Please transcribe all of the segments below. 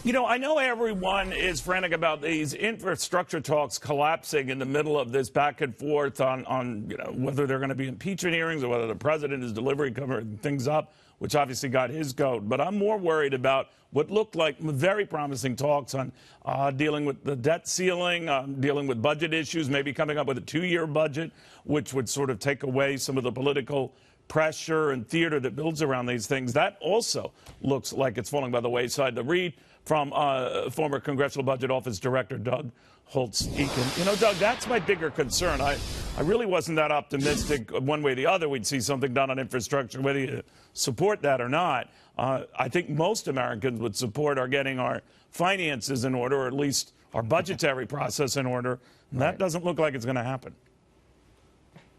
You know, I know everyone is frantic about these infrastructure talks collapsing in the middle of this back and forth on whether they're going to be impeachment hearings or whether the president is covering things up, which obviously got his goat. But I'm more worried about what looked like very promising talks on dealing with the debt ceiling, dealing with budget issues, maybe coming up with a 2-year budget, which would sort of take away some of the political pressure and theater that builds around these things. That also looks like it's falling by the wayside. The read from former Congressional Budget Office Director Doug Holtz-Eakin. You know, Doug, that's my bigger concern. I really wasn't that optimistic one way or the other we'd see something done on infrastructure, whether you support that or not. I think most Americans would support our getting our finances in order, or at least our budgetary process in order. And that doesn't look like it's going to happen.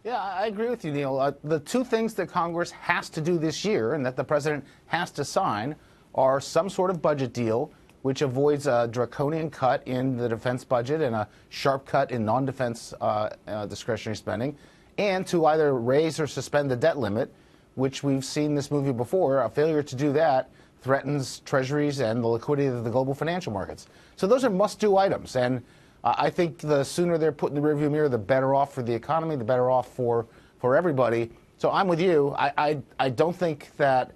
Yeah, I agree with you, Neil. The two things that Congress has to do this year and that the president has to sign are some sort of budget deal which avoids a draconian cut in the defense budget and a sharp cut in non-defense discretionary spending, and to either raise or suspend the debt limit, which we've seen this movie before. A failure to do that threatens treasuries and the liquidity of the global financial markets. So those are must-do items, and I think the sooner they're put in the rearview mirror, the better off for the economy, the better off for everybody. So I'm with you. I don't think that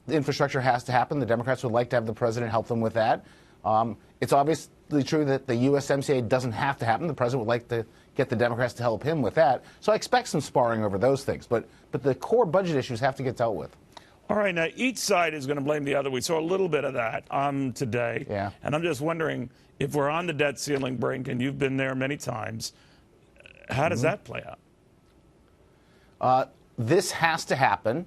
the infrastructure has to happen. The Democrats would like to have the president help them with that. It's obviously true that the USMCA doesn't have to happen. The president would like to get the Democrats to help him with that. So I expect some sparring over those things. But the core budget issues have to get dealt with. All right. Now, each side is going to blame the other. We saw a little bit of that today. Yeah. And I'm just wondering, if we're on the debt ceiling brink, and you've been there many times, how does that play out? This has to happen.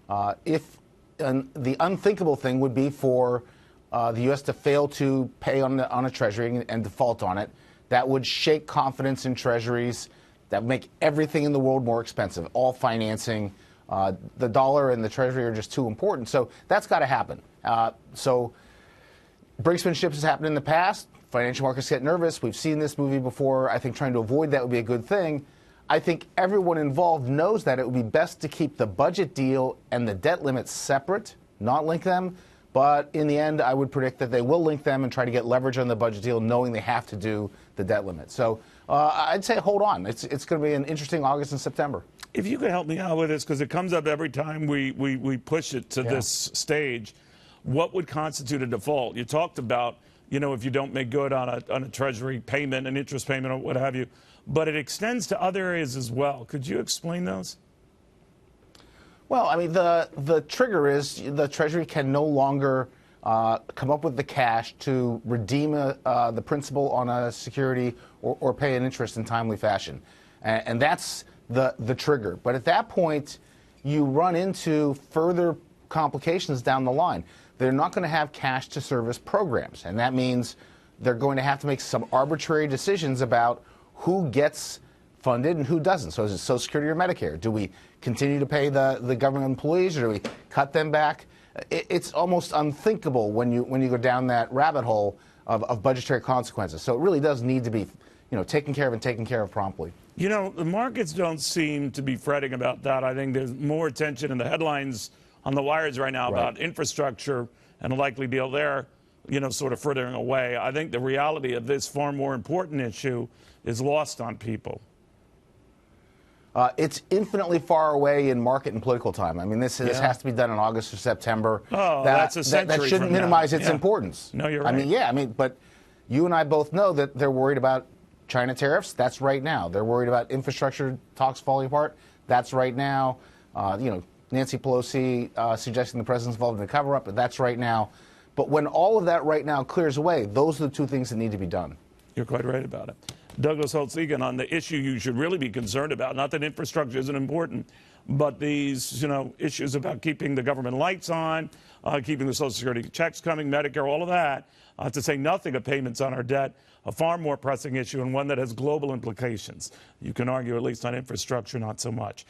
The unthinkable thing would be for the U.S. to fail to pay on a treasury and default on it. That would shake confidence in treasuries. That would make everything in the world more expensive. All financing, the dollar and the treasury are just too important. So that's got to happen. So brinksmanship has happened in the past. Financial markets get nervous. We've seen this movie before. I think trying to avoid that would be a good thing. I think everyone involved knows that it would be best to keep the budget deal and the debt limit separate, not link them. But in the end, I would predict that they will link them and try to get leverage on the budget deal, knowing they have to do the debt limit. So I'd say hold on. It's going to be an interesting August and September. If you could help me out with this, because it comes up every time we push it to this stage, what would constitute a default? You talked about, if you don't make good on a treasury payment, an interest payment, or what have you, but it extends to other areas as well. Could you explain those? Well, I mean, the trigger is the Treasury can no longer come up with the cash to redeem the principal on a security or pay an interest in timely fashion. And that's the trigger. But at that point, you run into further complications down the line. They're not going to have cash to service programs. And that means they're going to have to make some arbitrary decisions about who gets funded and who doesn't. So is it Social Security or Medicare? Do we continue to pay the government employees, or do we cut them back? It's almost unthinkable when you go down that rabbit hole of budgetary consequences. So it really does need to be, taken care of and taken care of promptly. The markets don't seem to be fretting about that. I think there's more attention in the headlines on the wires right now about infrastructure and a likely deal there, sort of frittering away. I think the reality of this far more important issue is lost on people. It's infinitely far away in market and political time. I mean, this has to be done in August or September. Oh, that's a century that shouldn't minimize its importance. No, you're right. I mean, but you and I both know that they're worried about China tariffs. That's right now. They're worried about infrastructure talks falling apart. That's right now. Nancy Pelosi suggesting the president's involved in a cover-up, but that's right now. But when all of that right now clears away, those are the two things that need to be done. You're quite right about it. Douglas Holtz-Eakin, on the issue you should really be concerned about, not that infrastructure isn't important, but these, issues about keeping the government lights on, keeping the Social Security checks coming, Medicare, all of that, to say nothing of payments on our debt, a far more pressing issue and one that has global implications. You can argue, at least on infrastructure, not so much.